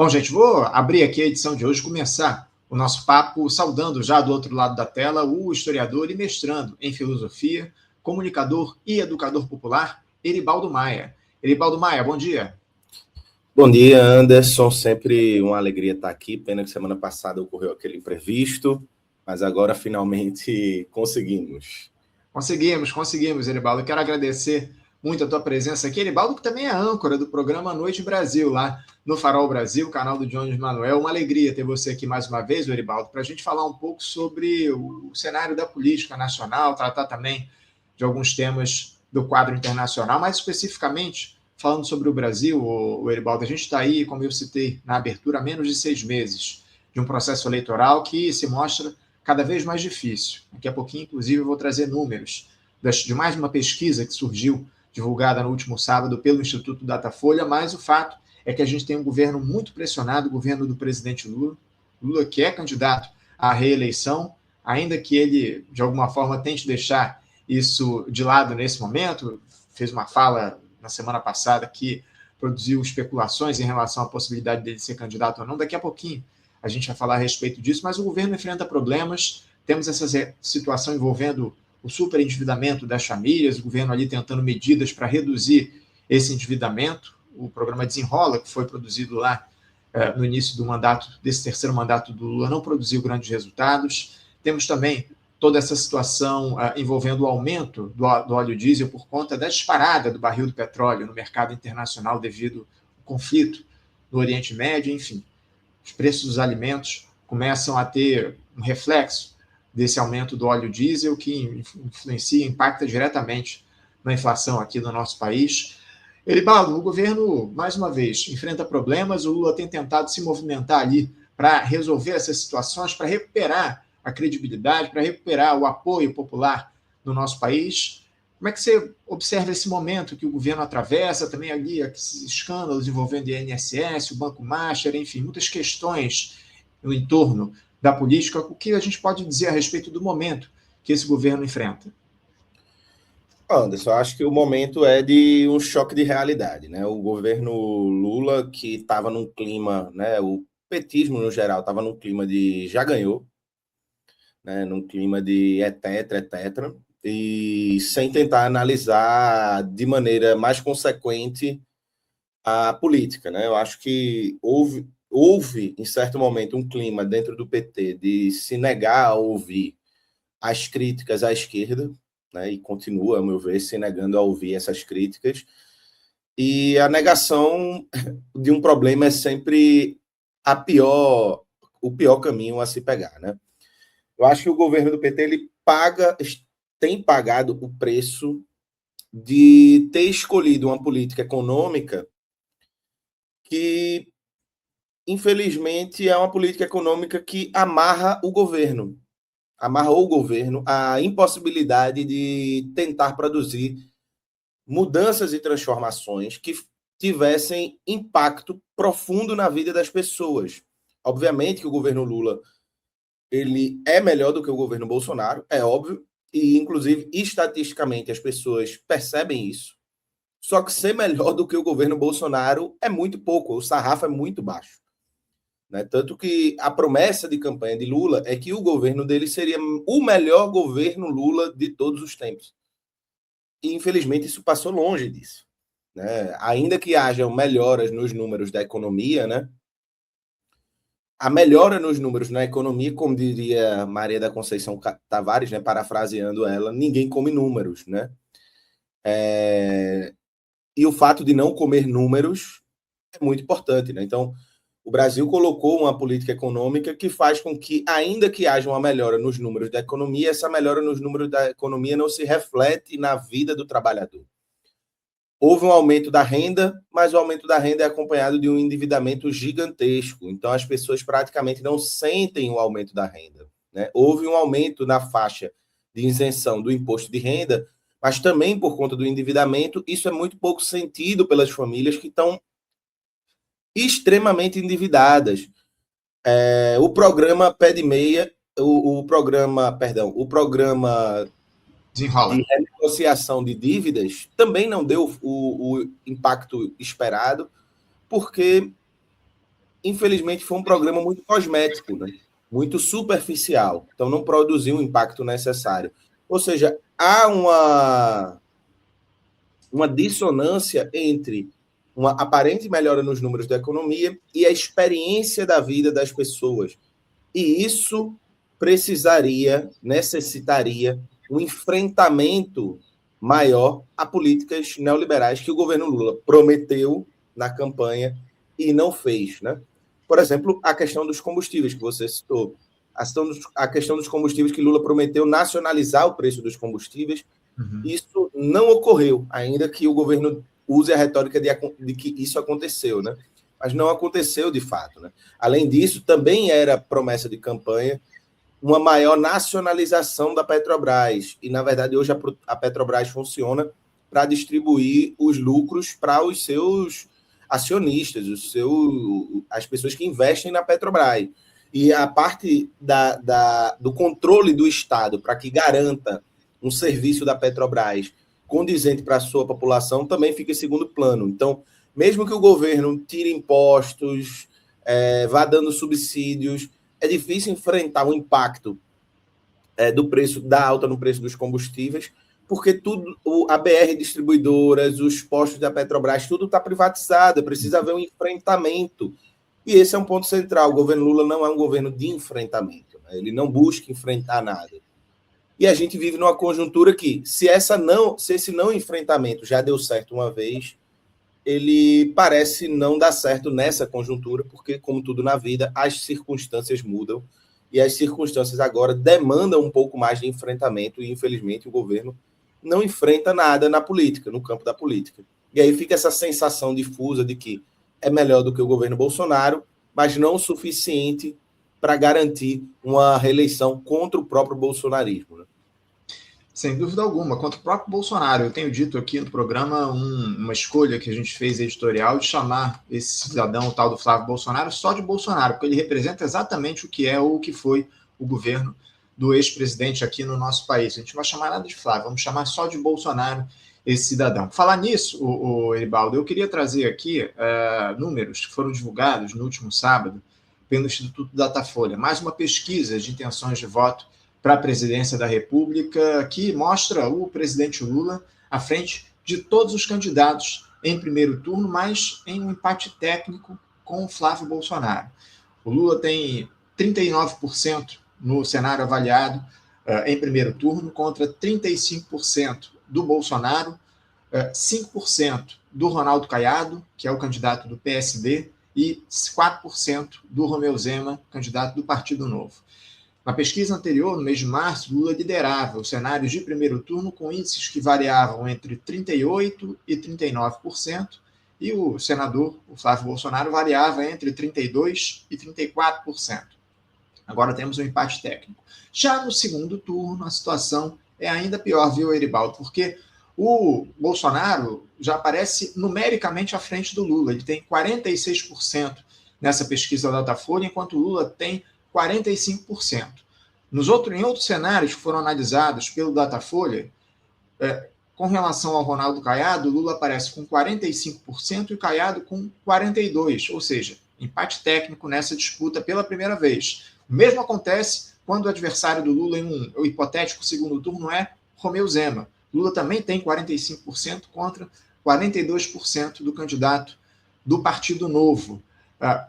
Bom, gente, vou abrir aqui a edição de hoje, começar o nosso papo saudando já do outro lado da tela o historiador e mestrando em filosofia, comunicador e educador popular, Eribaldo Maia. Eribaldo Maia, bom dia. Bom dia, Anderson. Sempre uma alegria estar aqui. Pena que semana passada ocorreu aquele imprevisto, mas agora finalmente conseguimos. Conseguimos, Eribaldo. Quero agradecer muito a tua presença aqui, Eribaldo, que também é âncora do programa Noite Brasil, lá no Farol Brasil, canal do Jones Manuel. Uma alegria ter você aqui mais uma vez, Eribaldo, para a gente falar um pouco sobre o cenário da política nacional, tratar também de alguns temas do quadro internacional, mais especificamente falando sobre o Brasil, o Eribaldo. A gente está aí, como eu citei na abertura, há menos de 6 meses de um processo eleitoral que se mostra cada vez mais difícil. Daqui a pouquinho, inclusive, eu vou trazer números de mais uma pesquisa que surgiu, divulgada no último sábado pelo Instituto Datafolha, mas o fato é que a gente tem um governo muito pressionado, o governo do presidente Lula, Lula que é candidato à reeleição, ainda que ele, de alguma forma, tente deixar isso de lado nesse momento, fez uma fala na semana passada que produziu especulações em relação à possibilidade dele ser candidato ou não. Daqui a pouquinho a gente vai falar a respeito disso, mas o governo enfrenta problemas. Temos essa situação envolvendo o superendividamento das famílias, o governo ali tentando medidas para reduzir esse endividamento. O programa Desenrola, que foi produzido lá no início do mandato, desse terceiro mandato do Lula, não produziu grandes resultados. Temos também toda essa situação envolvendo o aumento do óleo diesel por conta da disparada do barril do petróleo no mercado internacional devido ao conflito no Oriente Médio, enfim. Os preços dos alimentos começam a ter um reflexo desse aumento do óleo diesel que influencia, impacta diretamente na inflação aqui no nosso país. Eribaldo, o governo, mais uma vez, enfrenta problemas, o Lula tem tentado se movimentar ali para resolver essas situações, para recuperar a credibilidade, para recuperar o apoio popular no nosso país. Como é que você observa esse momento que o governo atravessa, também ali esses escândalos envolvendo o INSS, o Banco Master, enfim, muitas questões no entorno da política? O que a gente pode dizer a respeito do momento que esse governo enfrenta? Anderson, acho que o momento é de um choque de realidade, né? O governo Lula, que estava num clima, né? O petismo, no geral, estava num clima de já ganhou, né? Num clima de etc, e sem tentar analisar de maneira mais consequente a política, né? Eu acho que houve, em certo momento, um clima dentro do PT de se negar a ouvir as críticas à esquerda, né? E continua, a meu ver, se negando a ouvir essas críticas. E a negação de um problema é sempre o pior caminho a se pegar, né? Eu acho que o governo do PT tem pagado o preço de ter escolhido uma política econômica que, infelizmente, é uma política econômica que amarrou o governo à impossibilidade de tentar produzir mudanças e transformações que tivessem impacto profundo na vida das pessoas. Obviamente que o governo Lula ele é melhor do que o governo Bolsonaro, é óbvio, e inclusive estatisticamente as pessoas percebem isso. Só que ser melhor do que o governo Bolsonaro é muito pouco, o sarrafo é muito baixo. Né? Tanto que a promessa de campanha de Lula é que o governo dele seria o melhor governo Lula de todos os tempos. E, infelizmente, isso passou longe disso. Né? Ainda que hajam melhoras nos números da economia, né? A melhora nos números na economia, como diria Maria da Conceição Tavares, né? Parafraseando ela, ninguém come números. Né? E o fato de não comer números é muito importante. Né? Então, o Brasil colocou uma política econômica que faz com que, ainda que haja uma melhora nos números da economia, essa melhora nos números da economia não se reflete na vida do trabalhador. Houve um aumento da renda, mas o aumento da renda é acompanhado de um endividamento gigantesco. Então, as pessoas praticamente não sentem o aumento da renda. Né? Houve um aumento na faixa de isenção do imposto de renda, mas também por conta do endividamento, isso é muito pouco sentido pelas famílias que estão extremamente endividadas. O programa Pé de Meia, o programa Desenrola. de renegociação de dívidas também não deu o impacto esperado, porque infelizmente, foi um programa muito cosmético, né? Muito superficial. Então, não produziu o impacto necessário. Ou seja, há uma dissonância entre uma aparente melhora nos números da economia e a experiência da vida das pessoas. E isso necessitaria um enfrentamento maior a políticas neoliberais que o governo Lula prometeu na campanha e não fez, né? Por exemplo, a questão dos combustíveis que você citou. A questão dos combustíveis que Lula prometeu nacionalizar o preço dos combustíveis. Isso não ocorreu, ainda que o governo use a retórica de que isso aconteceu, né? Mas não aconteceu de fato, né? Além disso, também era promessa de campanha uma maior nacionalização da Petrobras. E, na verdade, hoje a Petrobras funciona para distribuir os lucros para os seus acionistas, as pessoas que investem na Petrobras. E a parte do controle do Estado para que garanta um serviço da Petrobras condizente para a sua população também fica em segundo plano. Então, mesmo que o governo tire impostos, vá dando subsídios, é difícil enfrentar o impacto do preço da alta no preço dos combustíveis, porque tudo, a BR Distribuidoras, os postos da Petrobras, tudo está privatizado, precisa haver um enfrentamento. E esse é um ponto central. O governo Lula não é um governo de enfrentamento, né? Ele não busca enfrentar nada. E a gente vive numa conjuntura que, se esse não enfrentamento já deu certo uma vez, ele parece não dar certo nessa conjuntura, porque, como tudo na vida, as circunstâncias mudam, e as circunstâncias agora demandam um pouco mais de enfrentamento, e, infelizmente, o governo não enfrenta nada na política, no campo da política. E aí fica essa sensação difusa de que é melhor do que o governo Bolsonaro, mas não o suficiente para garantir uma reeleição contra o próprio bolsonarismo, né? Sem dúvida alguma, contra o próprio Bolsonaro. Eu tenho dito aqui no programa uma escolha que a gente fez editorial de chamar esse cidadão, o tal do Flávio Bolsonaro, só de Bolsonaro, porque ele representa exatamente o que é ou o que foi o governo do ex-presidente aqui no nosso país. A gente não vai chamar nada de Flávio, vamos chamar só de Bolsonaro esse cidadão. Falar nisso, Eribaldo, eu queria trazer aqui números que foram divulgados no último sábado pelo Instituto Datafolha. Mais uma pesquisa de intenções de voto para a presidência da República, que mostra o presidente Lula à frente de todos os candidatos em primeiro turno, mas em um empate técnico com o Flávio Bolsonaro. O Lula tem 39% no cenário avaliado em primeiro turno, contra 35% do Bolsonaro, 5% do Ronaldo Caiado, que é o candidato do PSD, e 4% do Romeu Zema, candidato do Partido Novo. Na pesquisa anterior, no mês de março, Lula liderava os cenários de primeiro turno com índices que variavam entre 38% e 39%, e o senador, o Flávio Bolsonaro, variava entre 32% e 34%. Agora temos um empate técnico. Já no segundo turno, a situação é ainda pior, viu, Eribaldo? Porque o Bolsonaro já aparece numericamente à frente do Lula. Ele tem 46% nessa pesquisa da Datafolha, enquanto o Lula tem 45%. Em outros cenários que foram analisados pelo Datafolha, com relação ao Ronaldo Caiado, o Lula aparece com 45% e o Caiado com 42%, ou seja, empate técnico nessa disputa pela primeira vez. O mesmo acontece quando o adversário do Lula em um hipotético segundo turno é Romeu Zema. Lula também tem 45% contra 42% do candidato do Partido Novo.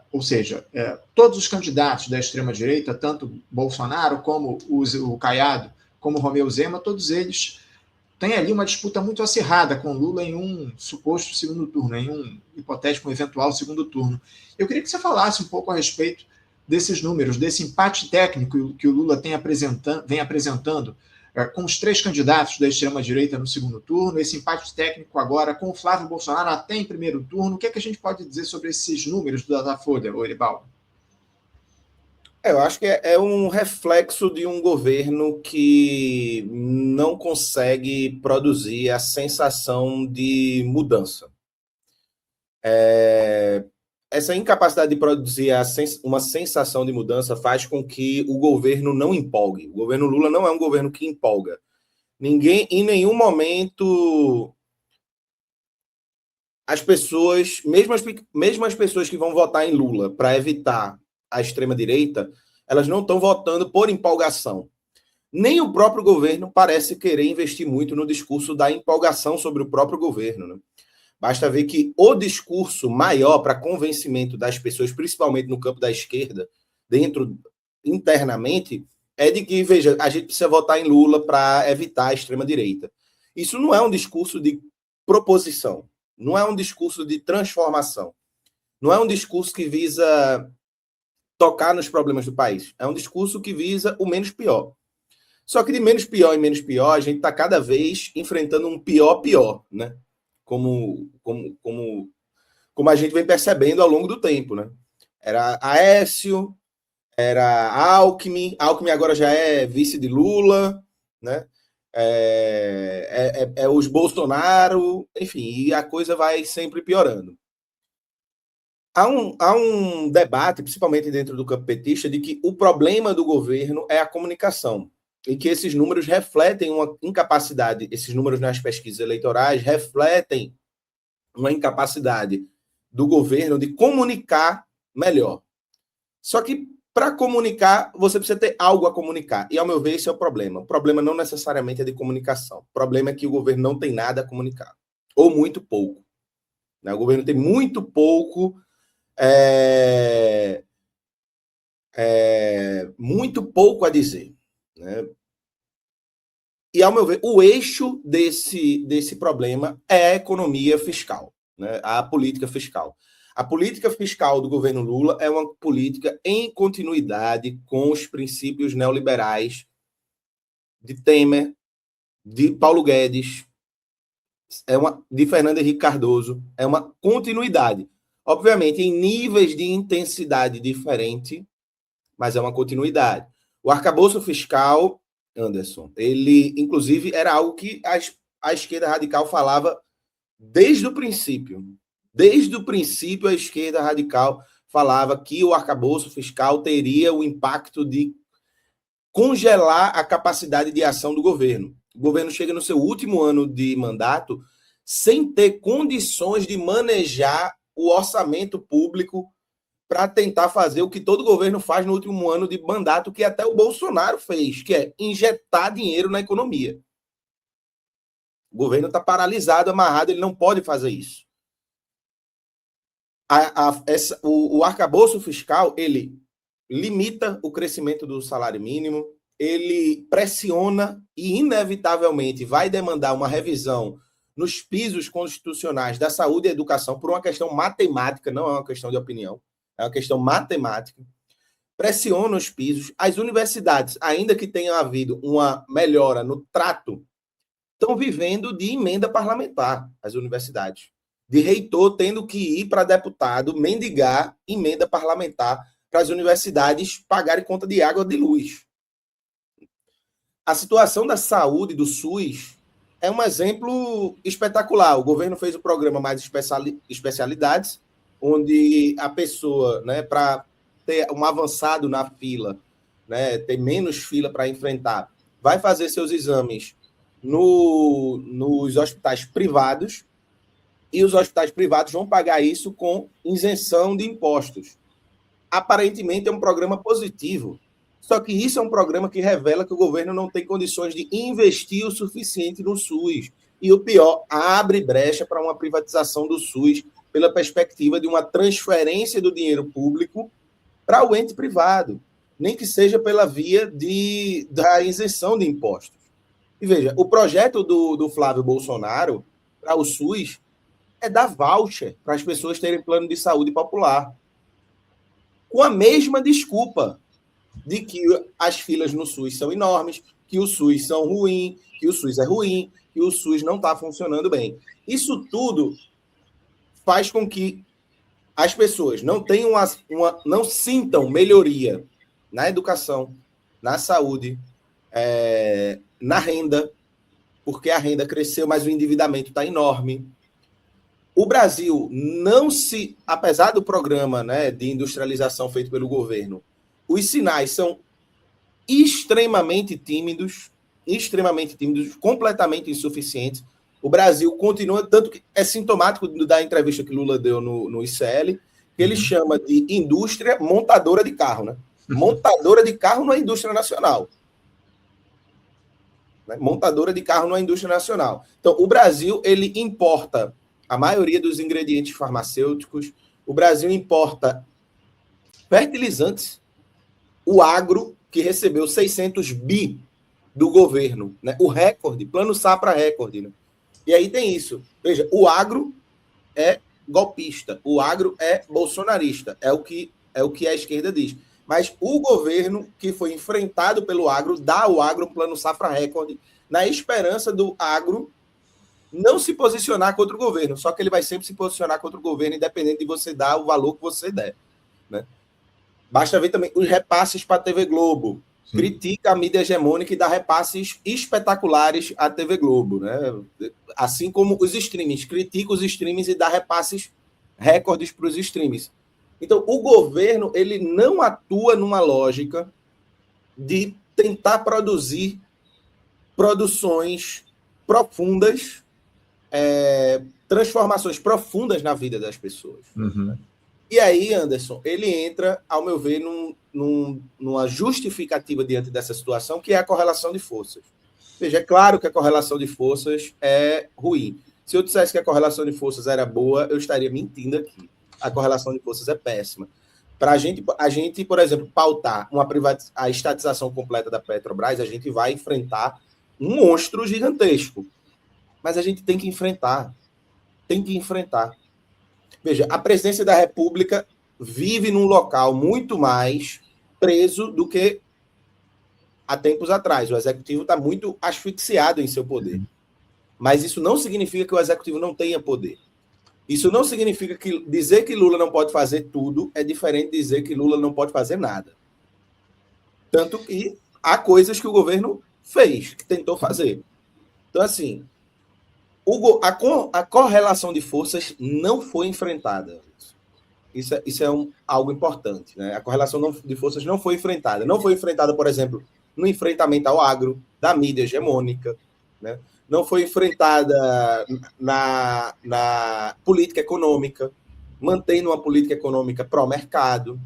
Ou seja, todos os candidatos da extrema-direita, tanto Bolsonaro como o Caiado, como o Romeu Zema, todos eles têm ali uma disputa muito acirrada com Lula em um suposto segundo turno, em um hipotético, um eventual segundo turno. Eu queria que você falasse um pouco a respeito desses números, desse empate técnico que o Lula vem apresentando com os três candidatos da extrema-direita no segundo turno, esse empate técnico agora com o Flávio Bolsonaro até em primeiro turno. O que é que a gente pode dizer sobre esses números do Datafolha, Eribaldo? Eu acho que é um reflexo de um governo que não consegue produzir a sensação de mudança. Essa incapacidade de produzir uma sensação de mudança faz com que o governo não empolgue. O governo Lula não é um governo que empolga. Ninguém, em nenhum momento, as pessoas, mesmo as pessoas que vão votar em Lula para evitar a extrema-direita, elas não estão votando por empolgação. Nem o próprio governo parece querer investir muito no discurso da empolgação sobre o próprio governo, né? Basta ver que o discurso maior para convencimento das pessoas, principalmente no campo da esquerda, internamente, é de que, veja, a gente precisa votar em Lula para evitar a extrema-direita. Isso não é um discurso de proposição, não é um discurso de transformação, não é um discurso que visa tocar nos problemas do país, é um discurso que visa o menos pior. Só que de menos pior em menos pior, a gente está cada vez enfrentando um pior, né? Como a gente vem percebendo ao longo do tempo, né? Era Aécio, era Alckmin agora já é vice de Lula, né? Os Bolsonaro, enfim, e a coisa vai sempre piorando. Há um debate, principalmente dentro do campo petista, de que o problema do governo é a comunicação, e que esses números refletem uma incapacidade, esses números nas pesquisas eleitorais refletem uma incapacidade do governo de comunicar melhor. Só que para comunicar, você precisa ter algo a comunicar. E, ao meu ver, esse é o problema. O problema não necessariamente é de comunicação. O problema é que o governo não tem nada a comunicar. Ou muito pouco. Né? O governo tem muito pouco... muito pouco a dizer. Né? E, ao meu ver, o eixo desse problema é a economia fiscal, né? A política fiscal. A política fiscal do governo Lula é uma política em continuidade com os princípios neoliberais de Temer, de Paulo Guedes, de Fernando Henrique Cardoso. É uma continuidade. Obviamente, em níveis de intensidade diferente, mas é uma continuidade. O arcabouço fiscal, Anderson, ele, inclusive, era algo que a esquerda radical falava desde o princípio. Desde o princípio, a esquerda radical falava que o arcabouço fiscal teria o impacto de congelar a capacidade de ação do governo. O governo chega no seu último ano de mandato sem ter condições de manejar o orçamento público para tentar fazer o que todo governo faz no último ano de mandato, que até o Bolsonaro fez, que é injetar dinheiro na economia. O governo está paralisado, amarrado, ele não pode fazer isso. O arcabouço fiscal, ele limita o crescimento do salário mínimo, ele pressiona e, inevitavelmente, vai demandar uma revisão nos pisos constitucionais da saúde e educação por uma questão matemática, não é uma questão de opinião, é uma questão matemática. Pressiona os pisos. As universidades, ainda que tenha havido uma melhora no trato, estão vivendo de emenda parlamentar, as universidades. De reitor tendo que ir para deputado mendigar emenda parlamentar para as universidades pagarem conta de água e de luz. A situação da saúde do SUS é um exemplo espetacular. O governo fez o programa Mais Especialidades, onde a pessoa, né, para ter um avançado na fila, né, ter menos fila para enfrentar, vai fazer seus exames nos hospitais privados, e os hospitais privados vão pagar isso com isenção de impostos. Aparentemente é um programa positivo, só que isso é um programa que revela que o governo não tem condições de investir o suficiente no SUS. E o pior, abre brecha para uma privatização do SUS pela perspectiva de uma transferência do dinheiro público para o ente privado, nem que seja pela via da isenção de impostos. E veja, o projeto do Flávio Bolsonaro para o SUS é dar voucher para as pessoas terem plano de saúde popular, com a mesma desculpa de que as filas no SUS são enormes, que o SUS são ruim, que o SUS é ruim, que o SUS não está funcionando bem. Isso tudo faz com que as pessoas não tenham não sintam melhoria na educação, na saúde, na renda, porque a renda cresceu, mas o endividamento está enorme. O Brasil apesar do programa, né, de industrialização feito pelo governo, os sinais são extremamente tímidos, completamente insuficientes. O Brasil continua, tanto que é sintomático da entrevista que Lula deu no ICL, que ele chama de indústria montadora de carro, né? Montadora de carro não é indústria nacional. Né? Montadora de carro não é indústria nacional. Então, o Brasil, ele importa a maioria dos ingredientes farmacêuticos, o Brasil importa fertilizantes, o agro, que recebeu 600 bi do governo, né? O recorde, plano Safra recorde, né? E aí tem isso. Veja, o agro é golpista, o agro é bolsonarista, é o que a esquerda diz. Mas o governo que foi enfrentado pelo agro dá ao agro um plano Safra recorde na esperança do agro não se posicionar contra o governo, só que ele vai sempre se posicionar contra o governo, independente de você dar o valor que você der, né? Basta ver também os repasses para a TV Globo. Sim. Critica a mídia hegemônica e dá repasses espetaculares à TV Globo, né? Assim como os streamings. Critica os streamings e dá repasses recordes para os streamings. Então, o governo ele não atua numa lógica de tentar produzir produções profundas, transformações profundas na vida das pessoas. Uhum. E aí, Anderson, ele entra, ao meu ver, numa justificativa diante dessa situação, que é a correlação de forças. Veja, é claro que a correlação de forças é ruim. Se eu dissesse que a correlação de forças era boa, eu estaria mentindo aqui. A correlação de forças é péssima. Para a gente, por exemplo, pautar a estatização completa da Petrobras, a gente vai enfrentar um monstro gigantesco. Mas a gente tem que enfrentar. Tem que enfrentar. Veja, a presidência da República vive num local muito mais preso do que há tempos atrás. O executivo está muito asfixiado em seu poder. Mas isso não significa que o executivo não tenha poder. Isso não significa que dizer que Lula não pode fazer tudo é diferente de dizer que Lula não pode fazer nada. Tanto que há coisas que o governo fez, que tentou fazer. Então, assim, a correlação de forças não foi enfrentada. Isso é algo importante, né? A correlação de forças não foi enfrentada. Não foi enfrentada, por exemplo, no enfrentamento ao agro, da mídia hegemônica, né? Não foi enfrentada na política econômica, mantendo uma política econômica pró-mercado.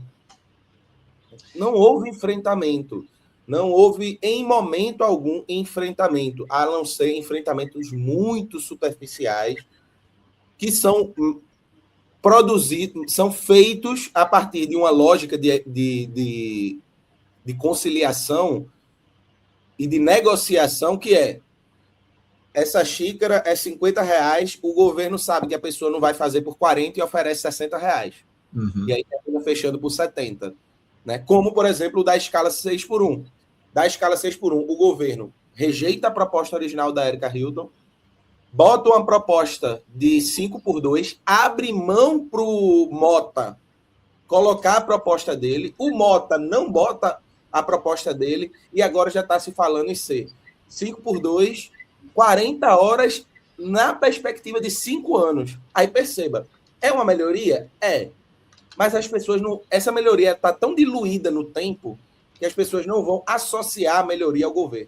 Não houve enfrentamento. Não houve, em momento algum, enfrentamento, a não ser enfrentamentos muito superficiais, que são produzidos, são feitos a partir de uma lógica de conciliação e de negociação, que é: essa xícara é R$50, o governo sabe que a pessoa não vai fazer por 40 e oferece R$60. Uhum. E aí termina fechando por 70. Né? Como, por exemplo, o da escala 6x1. Da escala 6x1, o governo rejeita a proposta original da Erika Hilton, bota uma proposta de 5x2, abre mão para o Mota colocar a proposta dele, o Mota não bota a proposta dele, e agora já está se falando em ser 5x2, 40 horas na perspectiva de 5 anos. Aí perceba, é uma melhoria? É. Mas as pessoas não... Essa melhoria está tão diluída no tempo que as pessoas não vão associar a melhoria ao governo.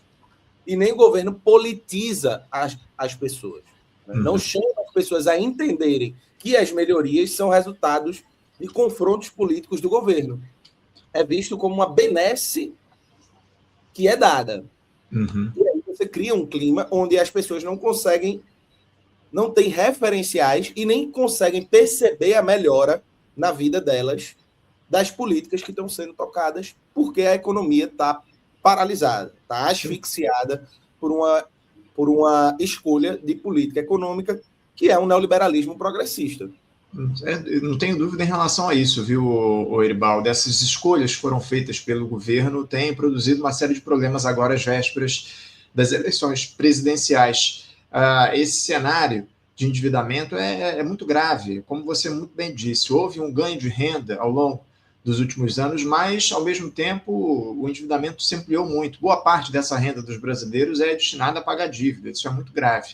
E nem o governo politiza as pessoas. Né? Não chama as pessoas a entenderem que as melhorias são resultados de confrontos políticos do governo. É visto como uma benesse que é dada. Uhum. E aí você cria um clima onde as pessoas não têm referenciais e nem conseguem perceber a melhora na vida delas, das políticas que estão sendo tocadas, porque a economia está paralisada, está asfixiada por uma escolha de política econômica que é um neoliberalismo progressista. Não tenho dúvida em relação a isso, viu, Eribaldo? Essas escolhas foram feitas pelo governo, têm produzido uma série de problemas agora às vésperas das eleições presidenciais. Esse cenário de endividamento é muito grave. Como você muito bem disse, houve um ganho de renda ao longo dos últimos anos, mas, ao mesmo tempo, o endividamento se ampliou muito. Boa parte dessa renda dos brasileiros é destinada a pagar dívida. Isso é muito grave.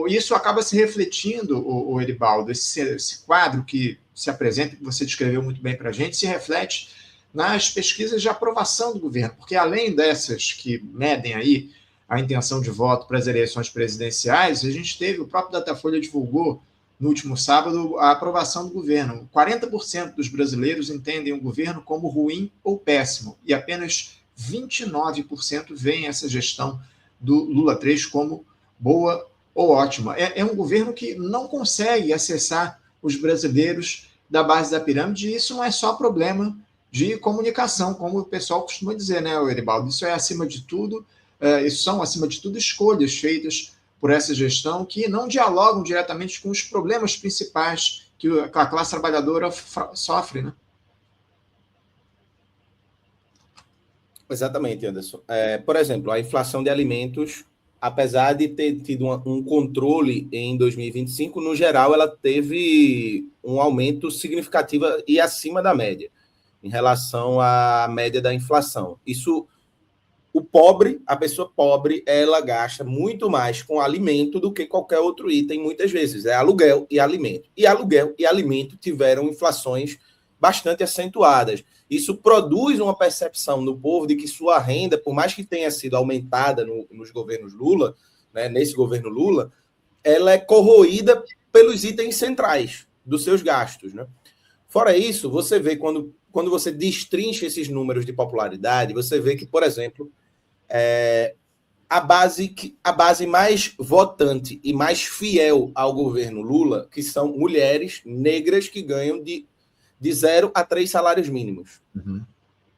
Isso acaba se refletindo, o Eribaldo, esse quadro que se apresenta, que você descreveu muito bem para a gente, se reflete nas pesquisas de aprovação do governo, porque além dessas que medem aí a intenção de voto para as eleições presidenciais, a gente teve, o próprio Datafolha divulgou no último sábado, a aprovação do governo. 40% dos brasileiros entendem o governo como ruim ou péssimo, e apenas 29% veem essa gestão do Lula 3 como boa ou ótima. É um governo que não consegue acessar os brasileiros da base da pirâmide, e isso não é só problema de comunicação, como o pessoal costuma dizer, né, Eribaldo? Isso é, acima de tudo, isso são, acima de tudo, escolhas feitas por essa gestão que não dialogam diretamente com os problemas principais que a classe trabalhadora sofre, né? Exatamente, Anderson. Por exemplo, a inflação de alimentos, apesar de ter tido um controle em 2025, no geral, ela teve um aumento significativo e acima da média, em relação à média da inflação. Isso, o pobre, a pessoa pobre, ela gasta muito mais com alimento do que qualquer outro item, muitas vezes. É aluguel e alimento. E aluguel e alimento tiveram inflações bastante acentuadas. Isso produz uma percepção no povo de que sua renda, por mais que tenha sido aumentada nos governos Lula, né, nesse governo Lula, ela é corroída pelos itens centrais dos seus gastos. Né? Fora isso, você vê, quando você destrincha esses números de popularidade, você vê que, por exemplo, a base mais votante e mais fiel ao governo Lula, que são mulheres negras que ganham de 0 a 3 salários mínimos. Uhum.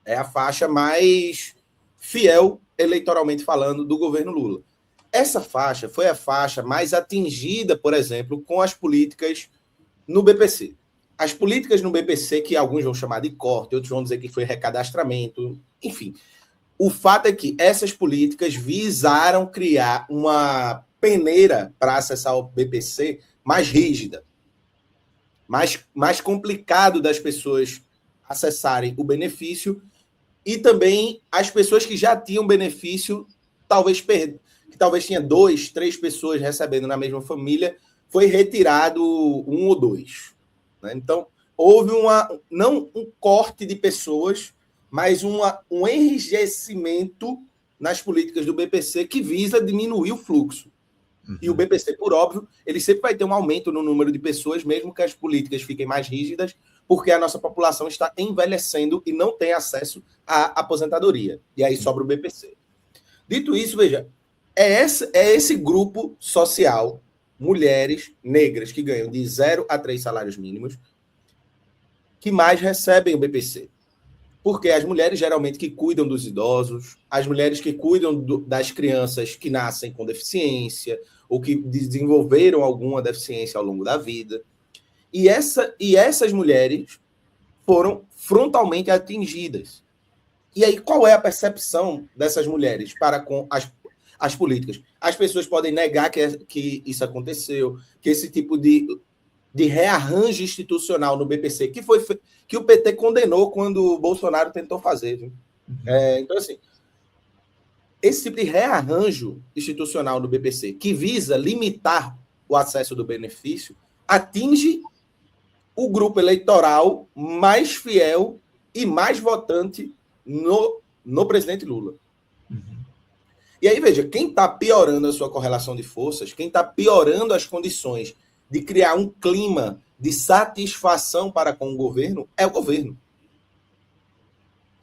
É a faixa mais fiel, eleitoralmente falando, do governo Lula. Essa faixa foi a faixa mais atingida, por exemplo, com as políticas no BPC. As políticas no BPC, que alguns vão chamar de corte, outros vão dizer que foi recadastramento, enfim. O fato é que essas políticas visaram criar uma peneira para acessar o BPC mais rígida, mais complicado das pessoas acessarem o benefício, e também as pessoas que já tinham benefício, que talvez tinha 2, 3 pessoas recebendo na mesma família, foi retirado 1 ou 2. Né? Então, houve não um corte de pessoas, mas um enrijecimento nas políticas do BPC que visa diminuir o fluxo. Uhum. E o BPC, por óbvio, ele sempre vai ter um aumento no número de pessoas, mesmo que as políticas fiquem mais rígidas, porque a nossa população está envelhecendo e não tem acesso à aposentadoria. E aí sobra o BPC. Dito isso, veja, é esse grupo social, mulheres negras que ganham de 0 a 3 salários mínimos, que mais recebem o BPC. Porque as mulheres geralmente que cuidam dos idosos, as mulheres que cuidam das crianças que nascem com deficiência ou que desenvolveram alguma deficiência ao longo da vida. E essas mulheres foram frontalmente atingidas. E aí, qual é a percepção dessas mulheres para com as políticas? As pessoas podem negar que isso aconteceu, que esse tipo de rearranjo institucional no BPC, que o PT condenou quando o Bolsonaro tentou fazer. Viu? Então, assim, esse tipo de rearranjo institucional no BPC, que visa limitar o acesso do benefício, atinge o grupo eleitoral mais fiel e mais votante no presidente Lula. Uhum. E aí, veja, quem está piorando a sua correlação de forças, quem está piorando as condições de criar um clima de satisfação para com o governo, é o governo.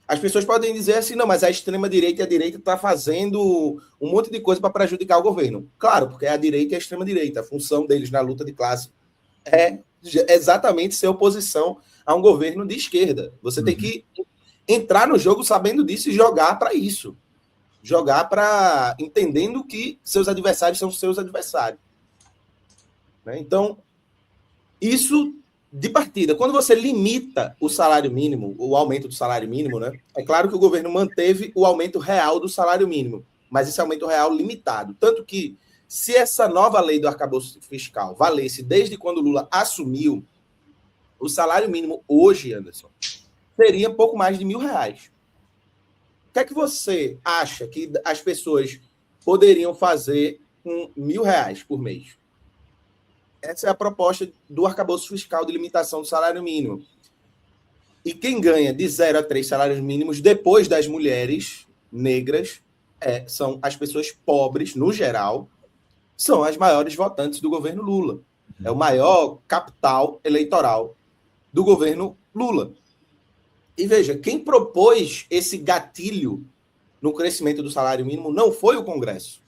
As pessoas podem dizer assim, não, mas a extrema-direita e a direita está fazendo um monte de coisa para prejudicar o governo. Claro, porque é a direita e a extrema-direita. A função deles na luta de classe é exatamente ser oposição a um governo de esquerda. Você tem que entrar no jogo sabendo disso e jogar para isso. Jogar para entendendo que seus adversários são seus adversários. Né? Então, isso de partida. Quando você limita o salário mínimo, o aumento do salário mínimo, né? É claro que o governo manteve o aumento real do salário mínimo, mas esse aumento real limitado. Tanto que, se essa nova lei do arcabouço fiscal valesse desde quando Lula assumiu, o salário mínimo hoje, Anderson, seria pouco mais de R$1.000. O que é que você acha que as pessoas poderiam fazer com R$1.000 por mês? Essa é a proposta do arcabouço fiscal de limitação do salário mínimo. E quem ganha de 0 a 3 salários mínimos, depois das mulheres negras, são as pessoas pobres, no geral, são as maiores votantes do governo Lula. É o maior capital eleitoral do governo Lula. E veja, quem propôs esse gatilho no crescimento do salário mínimo não foi o Congresso.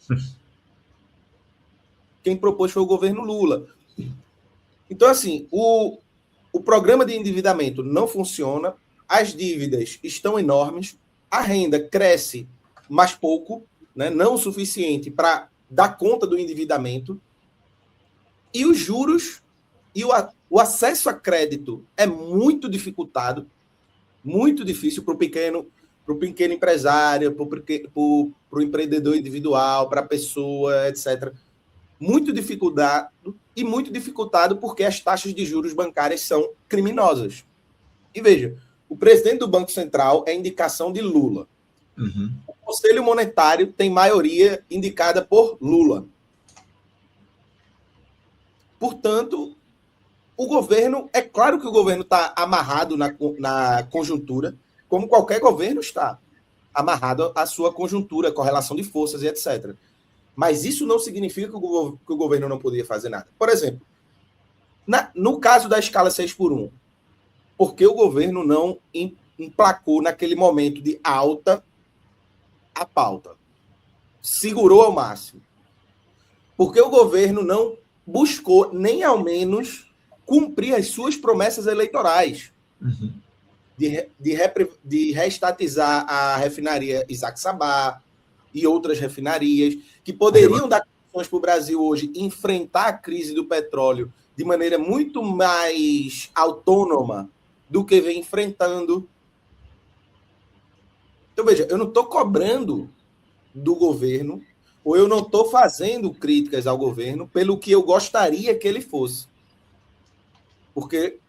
Quem propôs foi o governo Lula. Então, assim, o programa de endividamento não funciona, as dívidas estão enormes, a renda cresce mais pouco, né, não o suficiente para dar conta do endividamento, e os juros e o acesso a crédito é muito dificultado, muito difícil para o pequeno empresário, para o empreendedor individual, para a pessoa, etc. Muito dificultado porque as taxas de juros bancárias são criminosas. E veja, o presidente do Banco Central é indicação de Lula. Uhum. O Conselho Monetário tem maioria indicada por Lula. Portanto, o governo, é claro que o governo está amarrado na conjuntura, como qualquer governo está amarrado à sua conjuntura, correlação de forças e etc. Mas isso não significa que o governo não poderia fazer nada. Por exemplo, no caso da escala 6x1, por que o governo não emplacou naquele momento de alta a pauta? Segurou ao máximo. Por que o governo não buscou, nem ao menos, cumprir as suas promessas eleitorais? Uhum. De reestatizar a refinaria Isaac Sabah e outras refinarias, que poderiam dar condições para o Brasil hoje enfrentar a crise do petróleo de maneira muito mais autônoma do que vem enfrentando. Então, veja, eu não estou cobrando do governo, ou eu não estou fazendo críticas ao governo pelo que eu gostaria que ele fosse. Porque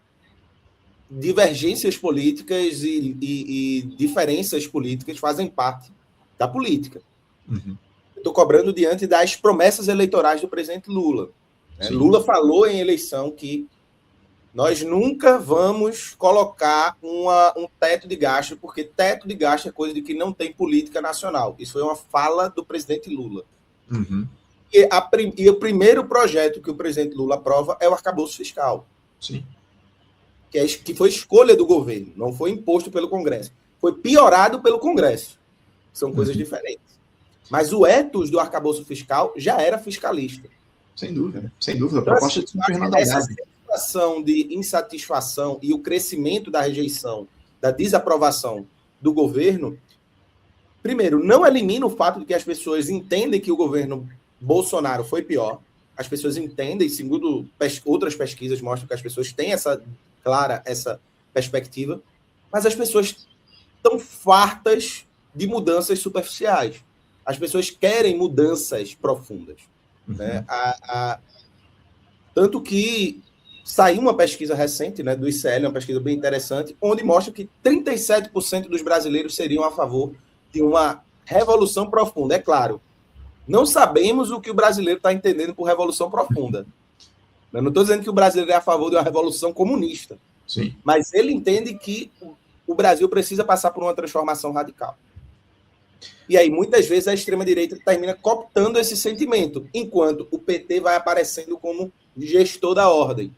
divergências políticas e diferenças políticas fazem parte da política. Uhum. Eu estou cobrando diante das promessas eleitorais do presidente Lula. Lula falou em eleição que nós nunca vamos colocar um teto de gasto, porque teto de gasto é coisa de que não tem política nacional. Isso foi uma fala do presidente Lula. Uhum. E o primeiro projeto que o presidente Lula aprova é o arcabouço fiscal. Sim. Que foi escolha do governo, não foi imposto pelo Congresso. Foi piorado pelo Congresso. São coisas diferentes. Mas o ethos do arcabouço fiscal já era fiscalista. Sem dúvida, sem dúvida. A Então, proposta assim, de Fernando essa Haddad. situação de insatisfação e o crescimento da rejeição, da desaprovação do governo, primeiro, não elimina o fato de que as pessoas entendem que o governo Bolsonaro foi pior. As pessoas entendem, segundo outras pesquisas mostram que as pessoas têm essa perspectiva, mas as pessoas estão fartas de mudanças superficiais. As pessoas querem mudanças profundas. Uhum. Né? Tanto que saiu uma pesquisa recente, né, do ICL, uma pesquisa bem interessante, onde mostra que 37% dos brasileiros seriam a favor de uma revolução profunda. É claro, não sabemos o que o brasileiro está entendendo por revolução profunda. Eu não estou dizendo que o brasileiro é a favor de uma revolução comunista. Sim. Mas ele entende que o Brasil precisa passar por uma transformação radical. E aí, muitas vezes, a extrema-direita termina cooptando esse sentimento, enquanto o PT vai aparecendo como gestor da ordem.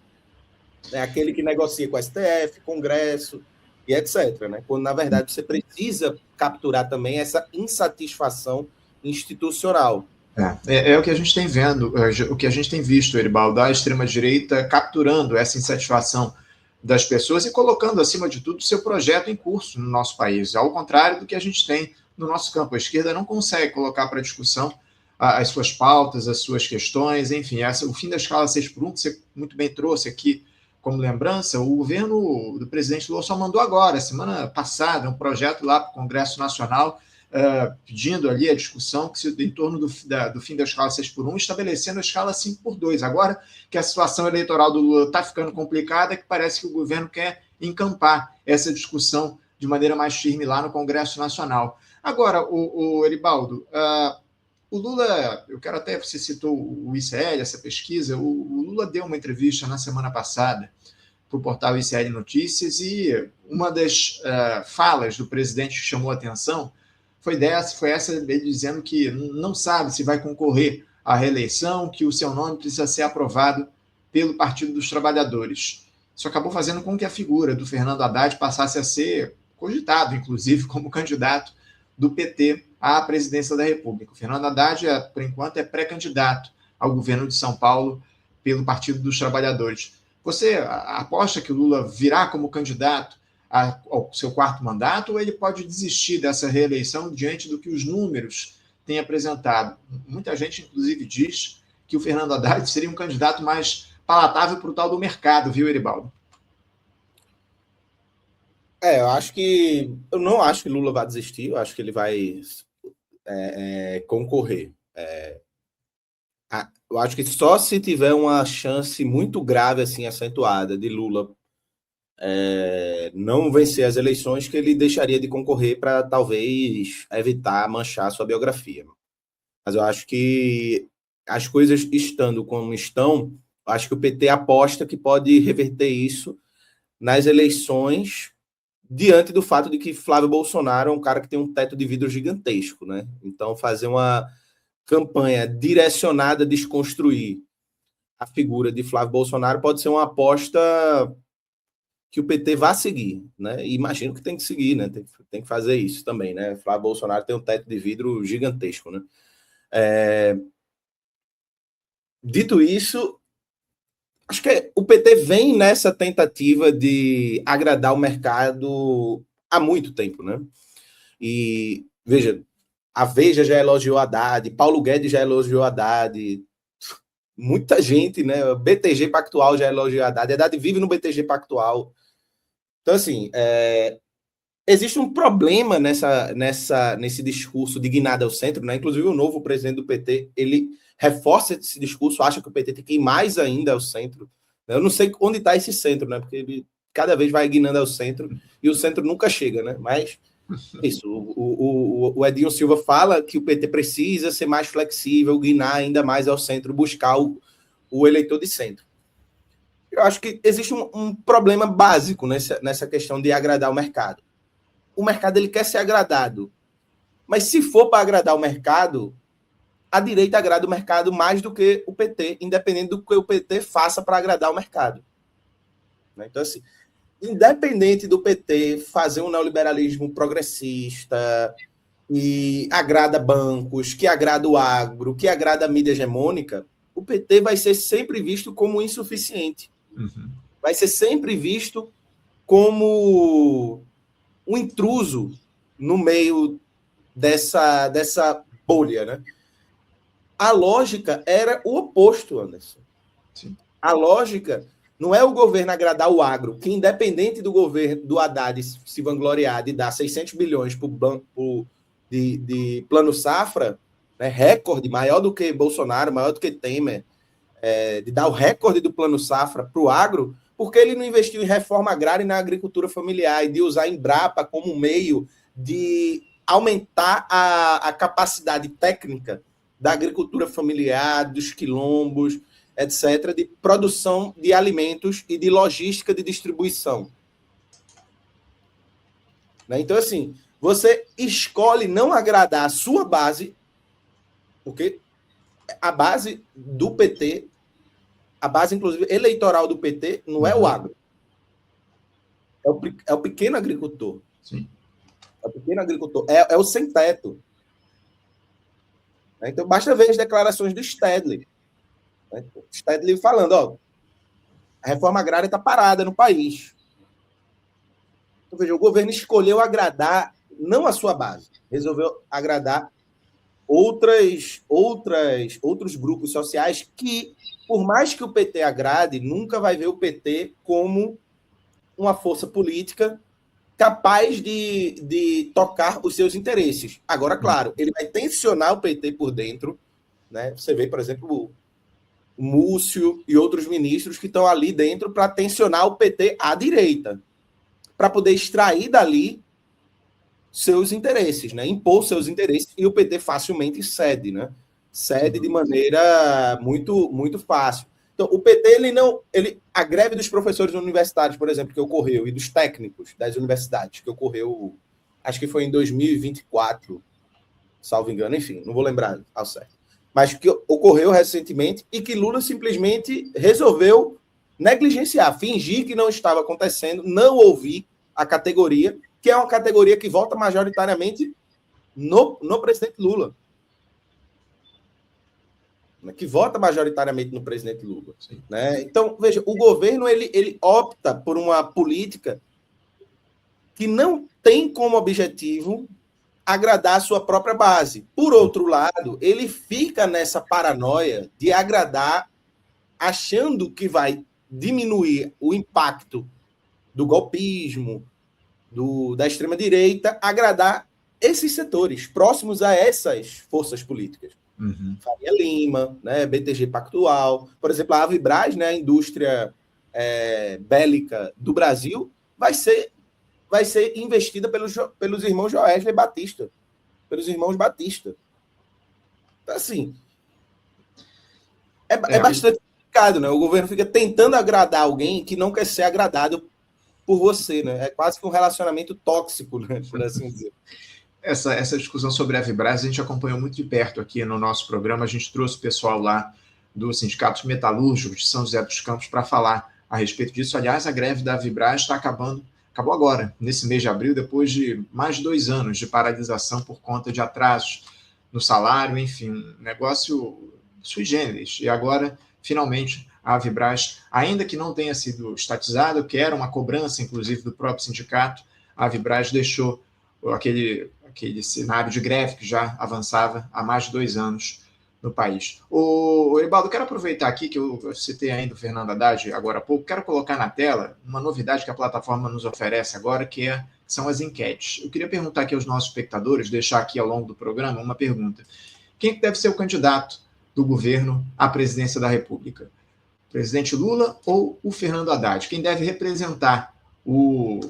É aquele que negocia com o STF, Congresso e etc. Né? Quando, na verdade, você precisa capturar também essa insatisfação institucional. É o que a gente tem vendo, o que a gente tem visto, Eribaldo, a extrema-direita capturando essa insatisfação das pessoas e colocando, acima de tudo, o seu projeto em curso no nosso país, ao contrário do que a gente tem no nosso campo. A esquerda não consegue colocar para discussão as suas pautas, as suas questões, enfim, o fim da escala 6x1, que você muito bem trouxe aqui como lembrança, o governo do presidente Lula só mandou agora, semana passada, um projeto lá para o Congresso Nacional, pedindo ali a discussão em torno do fim da escala 6x1, estabelecendo a escala 5x2. Agora que a situação eleitoral do Lula está ficando complicada, que parece que o governo quer encampar essa discussão de maneira mais firme lá no Congresso Nacional. Agora, o Eribaldo, o Lula, eu quero até, você citou o ICL, essa pesquisa, o Lula deu uma entrevista na semana passada para o portal ICL Notícias e uma das falas do presidente que chamou a atenção foi essa dele dizendo que não sabe se vai concorrer à reeleição, que o seu nome precisa ser aprovado pelo Partido dos Trabalhadores. Isso acabou fazendo com que a figura do Fernando Haddad passasse a ser cogitado, inclusive, como candidato do PT à presidência da República. O Fernando Haddad, por enquanto, é pré-candidato ao governo de São Paulo pelo Partido dos Trabalhadores. Você aposta que o Lula virá como candidato ao seu quarto mandato, ou ele pode desistir dessa reeleição diante do que os números têm apresentado? Muita gente, inclusive, diz que o Fernando Haddad seria um candidato mais palatável para o tal do mercado, viu, Eribaldo? Eu não acho que Lula vai desistir, eu acho que ele vai concorrer. Eu acho que só se tiver uma chance muito grave, assim, acentuada, de Lula não vencer as eleições, que ele deixaria de concorrer para talvez evitar manchar sua biografia. Mas eu acho que as coisas estando como estão, acho que o PT aposta que pode reverter isso nas eleições, diante do fato de que Flávio Bolsonaro é um cara que tem um teto de vidro gigantesco, né? Então, fazer uma campanha direcionada a desconstruir a figura de Flávio Bolsonaro pode ser uma aposta que o PT vai seguir, né? E imagino que tem que seguir, né? Tem que fazer isso também, né? Flávio Bolsonaro tem um teto de vidro gigantesco, né? Dito isso, acho que o PT vem nessa tentativa de agradar o mercado há muito tempo, né? E, veja, a Veja já elogiou Haddad, Paulo Guedes já elogiou Haddad, muita gente, né? O BTG Pactual já elogiou Haddad, Haddad vive no BTG Pactual. Então, assim, existe um problema nesse discurso de guinada ao centro, né? Inclusive, o novo presidente do PT, ele reforça esse discurso, acha que o PT tem que ir mais ainda ao centro. Eu não sei onde está esse centro, né? Porque ele cada vez vai guinando ao centro e o centro nunca chega, né? Mas isso, o Edinho Silva fala que o PT precisa ser mais flexível, guinar ainda mais ao centro, buscar o eleitor de centro. Eu acho que existe um problema básico nessa questão de agradar o mercado. O mercado ele quer ser agradado, mas se for para agradar o mercado, a direita agrada o mercado mais do que o PT, independente do que o PT faça para agradar o mercado. Então, assim, independente do PT fazer um neoliberalismo progressista e agrada bancos, que agrada o agro, que agrada a mídia hegemônica, o PT vai ser sempre visto como insuficiente. Uhum. Vai ser sempre visto como um intruso no meio dessa bolha, né? A lógica era o oposto, Anderson. Sim. A lógica não é o governo agradar o agro, que independente do governo do Haddad se vangloriar de dar 600 bilhões para o banco de plano safra, né, recorde, maior do que Bolsonaro, maior do que Temer, de dar o recorde do plano safra para o agro, porque ele não investiu em reforma agrária e na agricultura familiar, e de usar a Embrapa como meio de aumentar a capacidade técnica da agricultura familiar, dos quilombos, etc., de produção de alimentos e de logística de distribuição. Então, assim, você escolhe não agradar a sua base, porque a base do PT, a base, inclusive, eleitoral do PT, não é o agro. É o pequeno agricultor. Sim. É o pequeno agricultor. É o sem-teto. Então, basta ver as declarações do Stedley. Stedley falando, a reforma agrária está parada no país. Então, veja, o governo escolheu agradar não a sua base, resolveu agradar outros grupos sociais que, por mais que o PT agrade, nunca vai ver o PT como uma força política capaz de tocar os seus interesses. Agora, claro, ele vai tensionar o PT por dentro, né? Você vê, por exemplo, o Múcio e outros ministros que estão ali dentro para tensionar o PT à direita, para poder extrair dali seus interesses, né? Impor seus interesses, e o PT facilmente cede, né? Cede de maneira muito, muito fácil. Então, o PT, a greve dos professores universitários, por exemplo, que ocorreu, e dos técnicos das universidades, que ocorreu, acho que foi em 2024, salvo engano, enfim, não vou lembrar ao certo. Mas que ocorreu recentemente e que Lula simplesmente resolveu negligenciar, fingir que não estava acontecendo, não ouvir a categoria, que é uma categoria que vota majoritariamente no presidente Lula. Que vota majoritariamente no presidente Lula. Né? Então, veja, o governo ele opta por uma política que não tem como objetivo agradar a sua própria base. Por outro lado, ele fica nessa paranoia de agradar, achando que vai diminuir o impacto do golpismo, da extrema-direita, agradar esses setores próximos a essas forças políticas. Uhum. Faria Lima, né, BTG Pactual, por exemplo, a Avibraz, né, a indústria bélica do Brasil, vai ser investida pelos irmãos Joesley Batista, pelos irmãos Batista. Então, assim, é bastante complicado, né? O governo fica tentando agradar alguém que não quer ser agradado por você, né? É quase que um relacionamento tóxico, né, por assim dizer. Essa discussão sobre a Avibraz a gente acompanhou muito de perto aqui no nosso programa. A gente trouxe o pessoal lá do Sindicato Metalúrgico de São José dos Campos para falar a respeito disso. Aliás, a greve da Avibraz acabou agora, nesse mês de abril, depois de mais de 2 anos de paralisação por conta de atrasos no salário, enfim, um negócio sui generis. E agora, finalmente, a Avibraz, ainda que não tenha sido estatizada, que era uma cobrança, inclusive, do próprio sindicato, a Avibraz deixou aquele cenário de greve que já avançava há mais de 2 anos no país. Eribaldo, quero aproveitar aqui que eu citei ainda o Fernando Haddad agora há pouco, quero colocar na tela uma novidade que a plataforma nos oferece agora, que são as enquetes. Eu queria perguntar aqui aos nossos espectadores, deixar aqui ao longo do programa uma pergunta. Quem deve ser o candidato do governo à presidência da República? O presidente Lula ou o Fernando Haddad? Quem deve representar o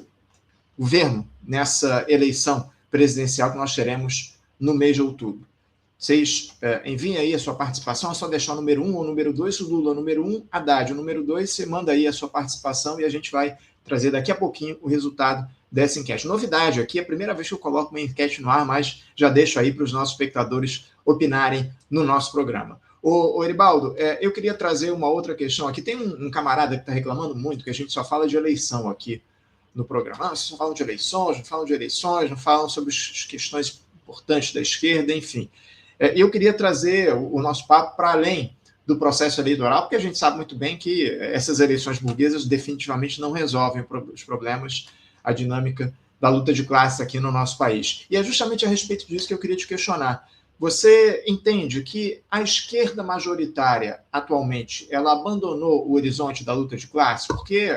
governo nessa eleição presidencial que nós teremos no mês de outubro? Vocês enviem aí a sua participação, é só deixar o número 1 ou o número 2, o Lula, número 1, Haddad, o número 2, você manda aí a sua participação e a gente vai trazer daqui a pouquinho o resultado dessa enquete. Novidade aqui, é a primeira vez que eu coloco uma enquete no ar, mas já deixo aí para os nossos espectadores opinarem no nosso programa. Eribaldo, eu queria trazer uma outra questão aqui. Tem um camarada que está reclamando muito que a gente só fala de eleição aqui no programa. Vocês só falam de eleições, não falam sobre as questões importantes da esquerda, enfim. Eu queria trazer o nosso papo para além do processo eleitoral, porque a gente sabe muito bem que essas eleições burguesas definitivamente não resolvem os problemas, a dinâmica da luta de classes aqui no nosso país. E é justamente a respeito disso que eu queria te questionar. Você entende que a esquerda majoritária, atualmente, ela abandonou o horizonte da luta de classes? Porque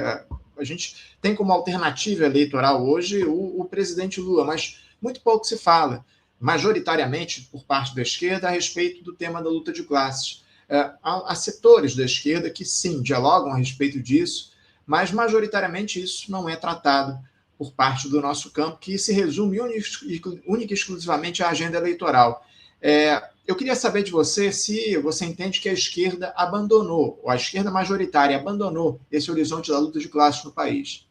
a gente tem como alternativa eleitoral hoje o presidente Lula, mas muito pouco se fala, majoritariamente por parte da esquerda, a respeito do tema da luta de classes. Há setores da esquerda que, sim, dialogam a respeito disso, mas majoritariamente isso não é tratado por parte do nosso campo, que se resume única e exclusivamente à agenda eleitoral. Eu queria saber de você se você entende que a esquerda abandonou, ou a esquerda majoritária abandonou esse horizonte da luta de classes no país.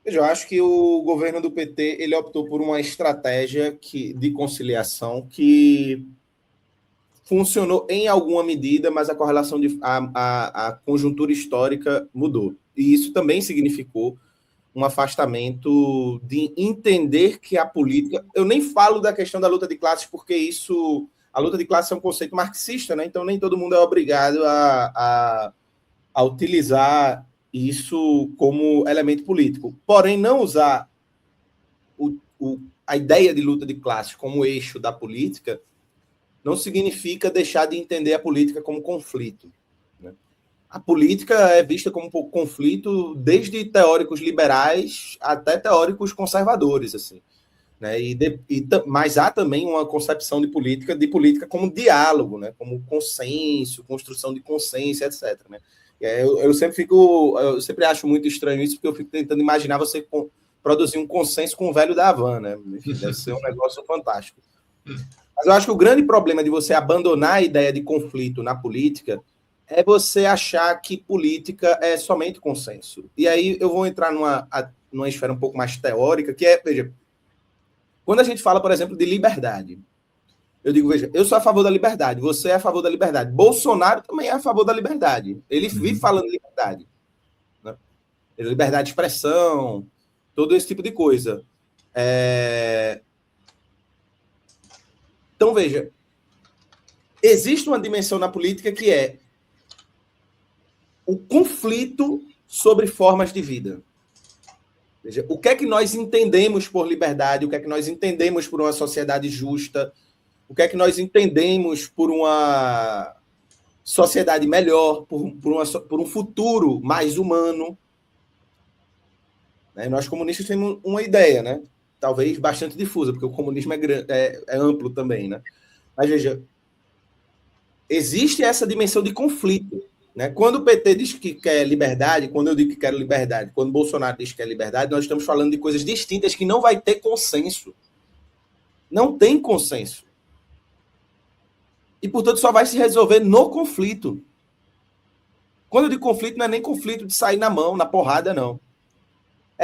Eu acho que o governo do PT ele optou por uma estratégia de conciliação que funcionou em alguma medida, mas a correlação a conjuntura histórica mudou. E isso também significou um afastamento de entender que a política... Eu nem falo da questão da luta de classes, porque a luta de classes é um conceito marxista, né? Então nem todo mundo é obrigado a utilizar isso como elemento político. Porém, não usar a ideia de luta de classes como eixo da política não significa deixar de entender a política como conflito. Né? A política é vista como conflito desde teóricos liberais até teóricos conservadores, assim. Né? Mas há também uma concepção de política como diálogo, né? Como consenso, construção de consenso, etc. Né? Eu sempre acho muito estranho isso, porque eu fico tentando imaginar você produzir um consenso com o velho da Havana, né? Enfim, deve ser um negócio fantástico. Mas eu acho que o grande problema de você abandonar a ideia de conflito na política é você achar que política é somente consenso. E aí eu vou entrar numa esfera um pouco mais teórica, que veja, Quando a gente fala, por exemplo, de liberdade, eu digo, veja, eu sou a favor da liberdade, você é a favor da liberdade. Bolsonaro também é a favor da liberdade. Ele vive falando de liberdade. Né? Liberdade de expressão, todo esse tipo de coisa. Então, veja, existe uma dimensão na política que é o conflito sobre formas de vida. Veja, o que é que nós entendemos por liberdade, o que é que nós entendemos por uma sociedade justa, o que é que nós entendemos por uma sociedade melhor, por um futuro mais humano. Né? Nós comunistas temos uma ideia, né? Talvez bastante difusa, porque o comunismo é amplo também. Né? Mas veja, existe essa dimensão de conflito. Né? Quando o PT diz que quer liberdade, quando eu digo que quero liberdade, quando o Bolsonaro diz que quer liberdade, nós estamos falando de coisas distintas que não vai ter consenso. Não tem consenso. E, portanto, só vai se resolver no conflito. Quando eu digo conflito, não é nem conflito de sair na mão, na porrada, não.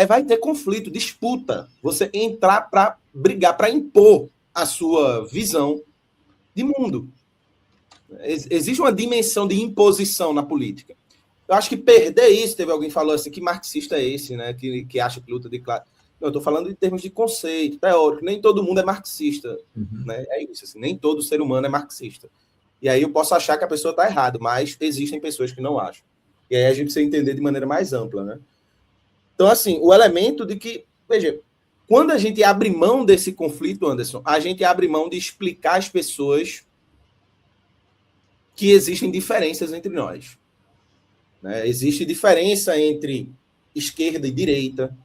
Vai ter conflito, disputa. Você entrar para brigar, para impor a sua visão de mundo. Existe uma dimensão de imposição na política. Eu acho que perder isso, teve alguém que falou assim, que marxista é esse, né? Que acha que luta de classe. Não, eu estou falando em termos de conceito, teórico. Nem todo mundo é marxista. Né? É isso, assim, nem todo ser humano é marxista. E aí eu posso achar que a pessoa está errada, mas existem pessoas que não acham. E aí a gente precisa entender de maneira mais ampla, né? Então, assim, o elemento de que, veja, quando a gente abre mão desse conflito, Anderson, a gente abre mão de explicar às pessoas que existem diferenças entre nós. Né? Existe diferença entre esquerda e direita.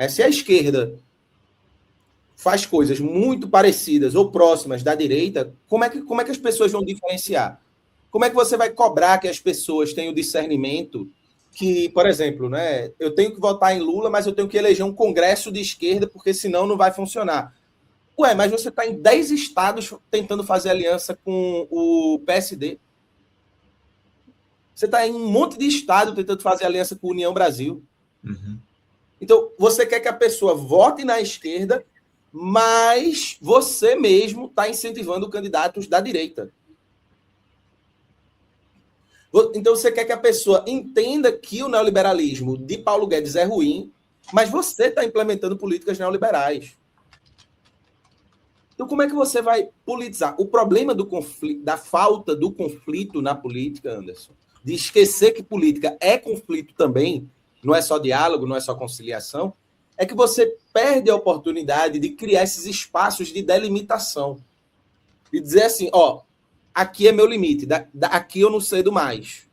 Se a esquerda faz coisas muito parecidas ou próximas da direita, como é que as pessoas vão diferenciar? Como é que você vai cobrar que as pessoas tenham o discernimento que, por exemplo, né, eu tenho que votar em Lula, mas eu tenho que eleger um congresso de esquerda, porque senão não vai funcionar. Mas você está em 10 estados tentando fazer aliança com o PSD. Você está em um monte de estado tentando fazer aliança com a União Brasil. Então, você quer que a pessoa vote na esquerda, mas você mesmo está incentivando candidatos da direita. Então, você quer que a pessoa entenda que o neoliberalismo de Paulo Guedes é ruim, mas você está implementando políticas neoliberais. Então, como é que você vai politizar? O problema do conflito, da falta do conflito na política, Anderson, de esquecer que política é conflito também, não é só diálogo, não é só conciliação, é que você perde a oportunidade de criar esses espaços de delimitação. De dizer assim, aqui é meu limite, aqui eu não cedo mais,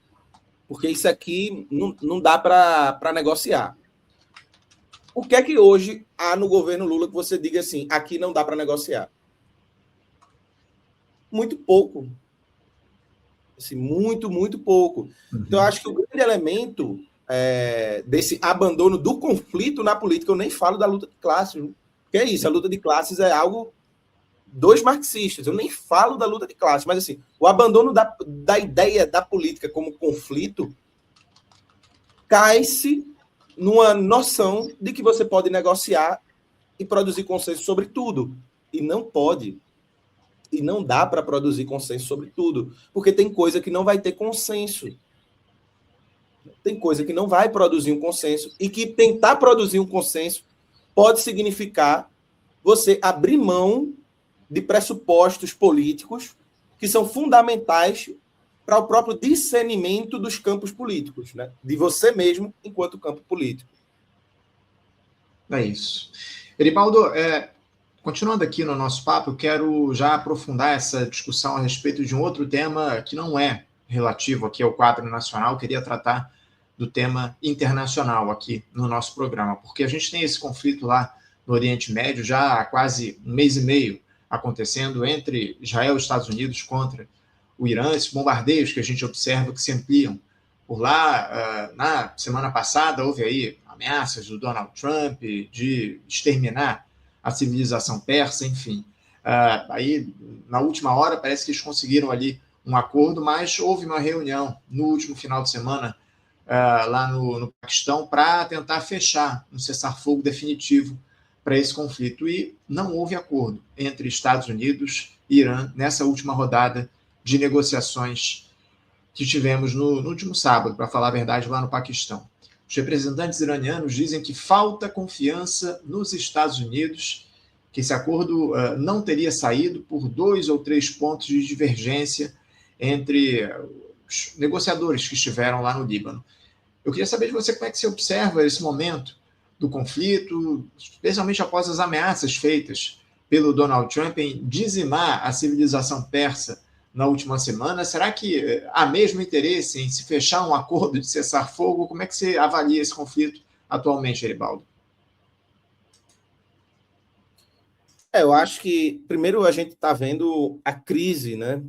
porque isso aqui não dá para negociar. O que é que hoje há no governo Lula que você diga assim, aqui não dá para negociar? Muito pouco. Assim, muito, muito pouco. Então, eu acho que o grande elemento desse abandono do conflito na política, eu nem falo da luta de classes, que é isso, a luta de classes é algo dos marxistas, eu nem falo da luta de classes, mas assim, o abandono da ideia da política como conflito cai-se numa noção de que você pode negociar e produzir consenso sobre tudo, e não pode. E não dá para produzir consenso sobre tudo, porque tem coisa que não vai ter consenso. Tem coisa que não vai produzir um consenso, e que tentar produzir um consenso pode significar você abrir mão de pressupostos políticos que são fundamentais para o próprio discernimento dos campos políticos, né? De você mesmo enquanto campo político. É isso. Eribaldo, continuando aqui no nosso papo, eu quero já aprofundar essa discussão a respeito de um outro tema que não é relativo aqui ao quadro nacional, eu queria tratar do tema internacional aqui no nosso programa, porque a gente tem esse conflito lá no Oriente Médio já há quase um mês e meio acontecendo entre Israel e Estados Unidos contra o Irã, esses bombardeios que a gente observa que se ampliam por lá. Na semana passada houve aí ameaças do Donald Trump de exterminar a civilização persa, enfim. Aí, na última hora, parece que eles conseguiram ali um acordo, mas houve uma reunião no último final de semana lá no Paquistão para tentar fechar um cessar-fogo definitivo para esse conflito. E não houve acordo entre Estados Unidos e Irã nessa última rodada de negociações que tivemos no último sábado, para falar a verdade, lá no Paquistão. Os representantes iranianos dizem que falta confiança nos Estados Unidos, que esse acordo não teria saído por 2 ou 3 pontos de divergência entre os negociadores que estiveram lá no Líbano. Eu queria saber de você como é que você observa esse momento do conflito, especialmente após as ameaças feitas pelo Donald Trump em dizimar a civilização persa na última semana. Será que há mesmo interesse em se fechar um acordo de cessar-fogo? Como é que você avalia esse conflito atualmente, Eribaldo? Eu acho que, primeiro, a gente está vendo a crise, né,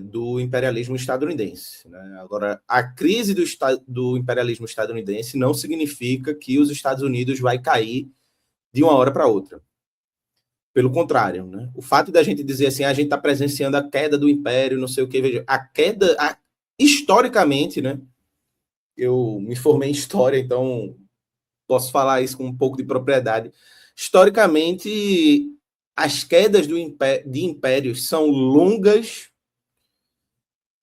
do imperialismo estadunidense. Né? Agora, a crise do imperialismo estadunidense não significa que os Estados Unidos vai cair de uma hora para outra. Pelo contrário, né? O fato da gente dizer assim, a gente está presenciando a queda do império, não sei o que, veja, a queda, historicamente, né? Eu me formei em história, então posso falar isso com um pouco de propriedade. Historicamente, as quedas de impérios são longas,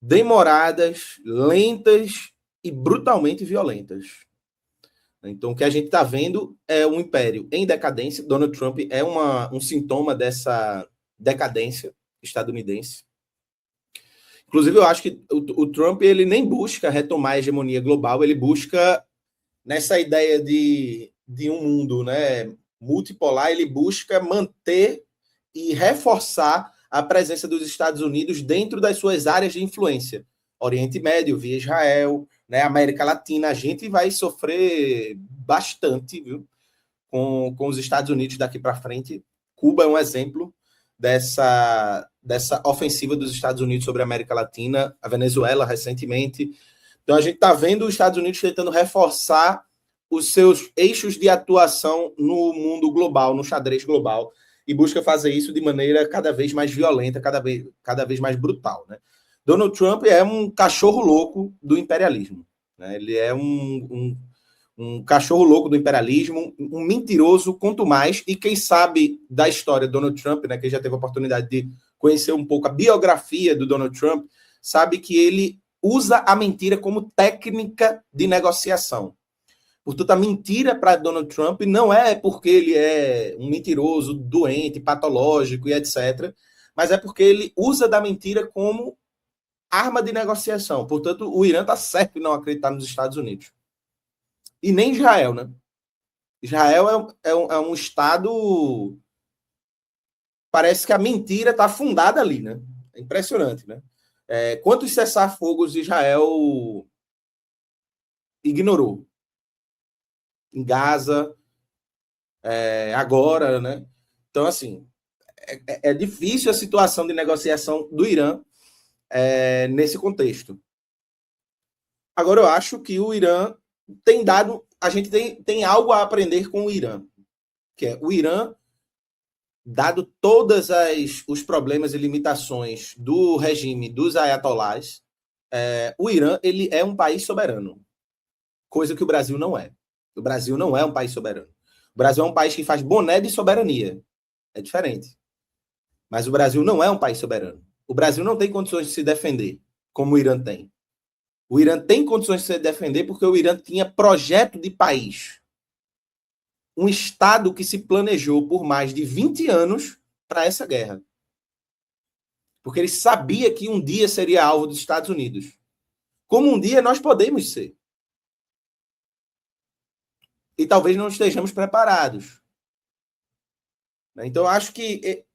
demoradas, lentas e brutalmente violentas. Então, o que a gente está vendo é um império em decadência. Donald Trump é um sintoma dessa decadência estadunidense. Inclusive, eu acho que o Trump ele nem busca retomar a hegemonia global, ele busca, nessa ideia de um mundo, né, multipolar, ele busca manter e reforçar a presença dos Estados Unidos dentro das suas áreas de influência. Oriente Médio, via Israel, né, América Latina, a gente vai sofrer bastante, viu, com os Estados Unidos daqui para frente. Cuba é um exemplo dessa ofensiva dos Estados Unidos sobre a América Latina, a Venezuela recentemente. Então a gente está vendo os Estados Unidos tentando reforçar os seus eixos de atuação no mundo global, no xadrez global, e busca fazer isso de maneira cada vez mais violenta, cada vez mais brutal, né? Donald Trump é um cachorro louco do imperialismo, né? Ele é um cachorro louco do imperialismo, um mentiroso, quanto mais, e quem sabe da história do Donald Trump, né, quem já teve a oportunidade de conhecer um pouco a biografia do Donald Trump, sabe que ele usa a mentira como técnica de negociação. Portanto, a mentira para Donald Trump não é porque ele é um mentiroso, doente, patológico e etc., mas é porque ele usa da mentira como arma de negociação. Portanto, o Irã está certo em não acreditar nos Estados Unidos. E nem Israel, né? Israel é um Estado... Parece que a mentira está fundada ali, né? É impressionante, né? Quantos cessar-fogos Israel ignorou? Em Gaza, agora, né? Então, assim, é difícil a situação de negociação do Irã nesse contexto. Agora, eu acho que o Irã tem dado... A gente tem algo a aprender com o Irã, que é o Irã, dado todos os problemas e limitações do regime dos ayatolás, o Irã ele é um país soberano, coisa que o Brasil não é. O Brasil não é um país soberano. O Brasil é um país que faz boné de soberania. É diferente. Mas o Brasil não é um país soberano. O Brasil não tem condições de se defender, como o Irã tem. O Irã tem condições de se defender porque o Irã tinha projeto de país. Um Estado que se planejou por mais de 20 anos para essa guerra. Porque ele sabia que um dia seria alvo dos Estados Unidos. Como um dia nós podemos ser. E talvez não estejamos preparados. Então, eu acho que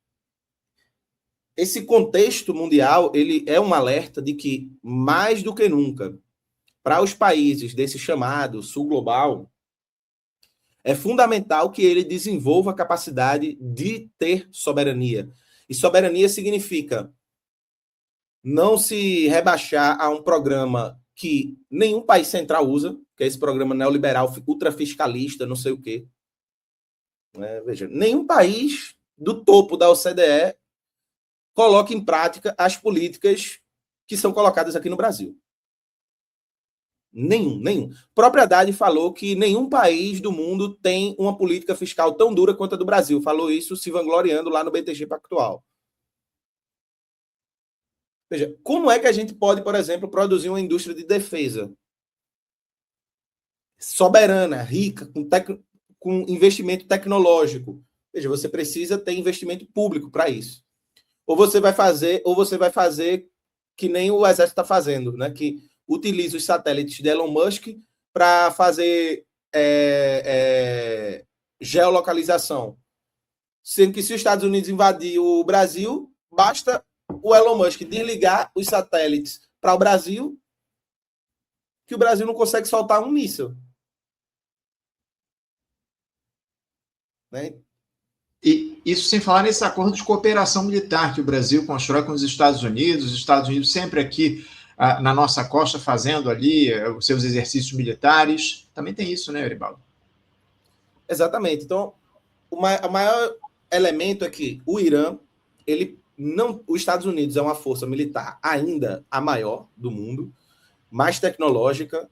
esse contexto mundial ele é um alerta de que, mais do que nunca, para os países desse chamado sul global, é fundamental que ele desenvolva a capacidade de ter soberania. E soberania significa não se rebaixar a um programa que nenhum país central usa, que é esse programa neoliberal, ultrafiscalista, não sei o quê. Veja, nenhum país do topo da OCDE coloca em prática as políticas que são colocadas aqui no Brasil. Nenhum. A própria Haddad falou que nenhum país do mundo tem uma política fiscal tão dura quanto a do Brasil. Falou isso se vangloriando lá no BTG Pactual. Veja, como é que a gente pode, por exemplo, produzir uma indústria de defesa soberana, rica, com investimento tecnológico? Veja, você precisa ter investimento público para isso. Ou você vai fazer que nem o Exército está fazendo, né? Que utiliza os satélites de Elon Musk para fazer geolocalização. Sendo que se os Estados Unidos invadir o Brasil, basta o Elon Musk desligar os satélites para o Brasil, que o Brasil não consegue soltar um míssil. Né? E isso sem falar nesse acordo de cooperação militar que o Brasil constrói com os Estados Unidos sempre aqui na nossa costa fazendo ali os seus exercícios militares. Também tem isso, né, Eribaldo? Exatamente. Então, o maior elemento é que o Irã, os Estados Unidos é uma força militar ainda a maior do mundo, mais tecnológica.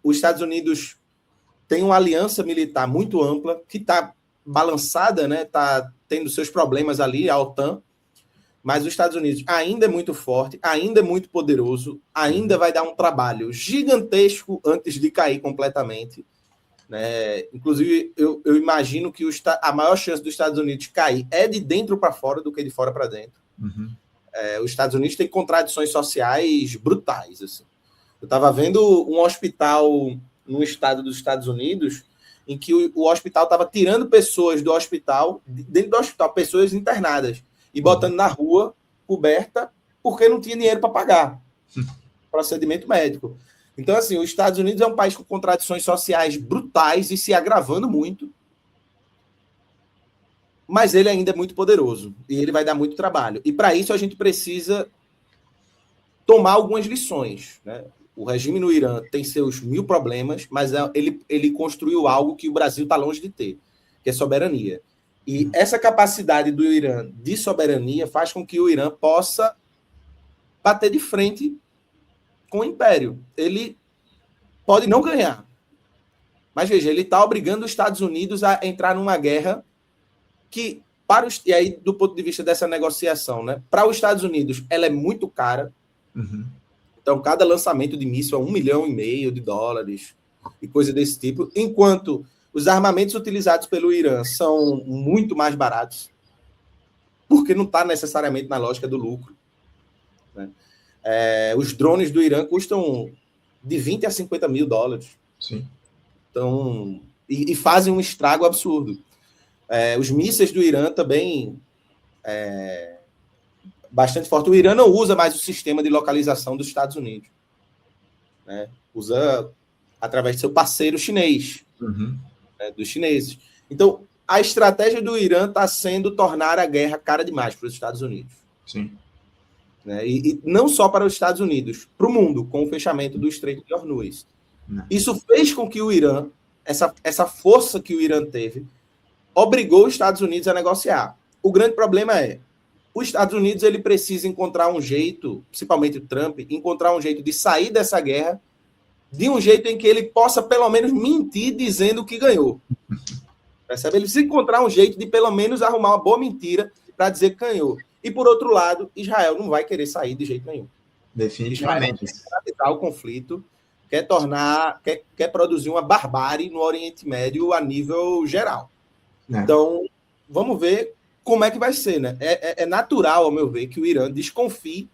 Os Estados Unidos têm uma aliança militar muito ampla, que está balançada, né? Está tendo seus problemas ali, a OTAN, mas os Estados Unidos ainda é muito forte, ainda é muito poderoso, ainda vai dar um trabalho gigantesco antes de cair completamente. Né? Inclusive, eu imagino que a maior chance dos Estados Unidos cair é de dentro para fora do que de fora para dentro. Uhum. Os Estados Unidos têm contradições sociais brutais. Assim. Eu estava vendo um hospital no estado dos Estados Unidos em que o hospital estava tirando pessoas do hospital, dentro do hospital, pessoas internadas, e botando na rua, coberta, porque não tinha dinheiro para pagar procedimento médico. Então, assim, os Estados Unidos é um país com contradições sociais brutais e se agravando muito, mas ele ainda é muito poderoso e ele vai dar muito trabalho. E, para isso, a gente precisa tomar algumas lições, né? O regime no Irã tem seus 1000 problemas, mas ele construiu algo que o Brasil está longe de ter, que é soberania. E essa capacidade do Irã de soberania faz com que o Irã possa bater de frente com o Império. Ele pode não ganhar, mas veja, ele está obrigando os Estados Unidos a entrar numa guerra que, e aí do ponto de vista dessa negociação, né, para os Estados Unidos, ela é muito cara. Uhum. Então, cada lançamento de míssil é $1,5 milhão e coisa desse tipo, enquanto os armamentos utilizados pelo Irã são muito mais baratos, porque não está necessariamente na lógica do lucro. Né? Os drones do Irã custam de $20 a $50 mil. Sim. Então, e fazem um estrago absurdo. Os mísseis do Irã também bastante forte. O Irã não usa mais o sistema de localização dos Estados Unidos. Né? Usa através de seu parceiro chinês, né, dos chineses. Então, a estratégia do Irã está sendo tornar a guerra cara demais para os Estados Unidos. Sim. Né? E não só para os Estados Unidos, para o mundo, com o fechamento do Estreito de Hormuz. Isso fez com que o Irã, essa força que o Irã teve, obrigou os Estados Unidos a negociar. O grande problema é os Estados Unidos ele precisa encontrar um jeito, principalmente o Trump, encontrar um jeito de sair dessa guerra de um jeito em que ele possa pelo menos mentir dizendo que ganhou. Percebe? Ele precisa encontrar um jeito de pelo menos arrumar uma boa mentira para dizer que ganhou. E por outro lado, Israel não vai querer sair de jeito nenhum. Definitivamente. Israel quer finalizar o conflito, quer produzir uma barbárie no Oriente Médio a nível geral. Então, vamos ver como é que vai ser, né? É natural, ao meu ver, que o Irã desconfie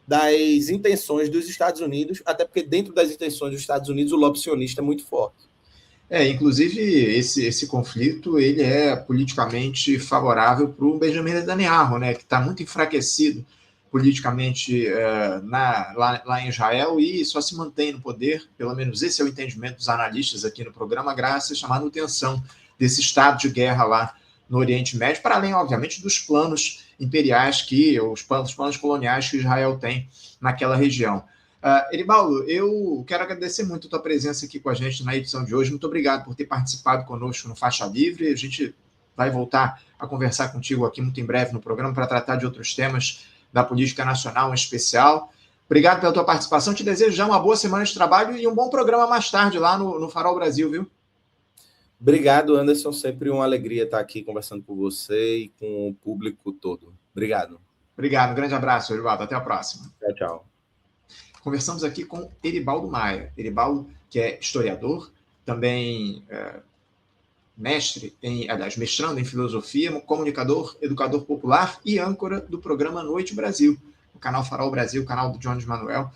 das intenções dos Estados Unidos, até porque dentro das intenções dos Estados Unidos o lobby sionista é muito forte. Inclusive, esse conflito ele é politicamente favorável para o Benjamin Netanyahu, né, que está muito enfraquecido politicamente lá em Israel e só se mantém no poder, pelo menos esse é o entendimento dos analistas aqui no programa, graças à manutenção desse estado de guerra lá no Oriente Médio, para além, obviamente, dos planos imperiais, os planos coloniais que Israel tem naquela região. Eribaldo, eu quero agradecer muito a tua presença aqui com a gente na edição de hoje. Muito obrigado por ter participado conosco no Faixa Livre. A gente vai voltar a conversar contigo aqui muito em breve no programa para tratar de outros temas da política nacional em especial. Obrigado pela tua participação. Te desejo já uma boa semana de trabalho e um bom programa mais tarde lá no Farol Brasil, viu? Obrigado, Anderson. Sempre uma alegria estar aqui conversando com você e com o público todo. Obrigado. Obrigado. Um grande abraço, Eribaldo. Até a próxima. Tchau, tchau. Conversamos aqui com Eribaldo Maia. Eribaldo, que é historiador, também mestrando em filosofia, comunicador, educador popular e âncora do programa Noite Brasil, o canal Farol Brasil, o canal do Jones Manuel.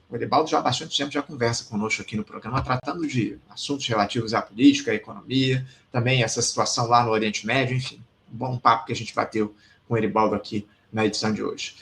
O Eribaldo já há bastante tempo já conversa conosco aqui no programa, tratando de assuntos relativos à política, à economia, também essa situação lá no Oriente Médio, enfim, um bom papo que a gente bateu com o Eribaldo aqui na edição de hoje.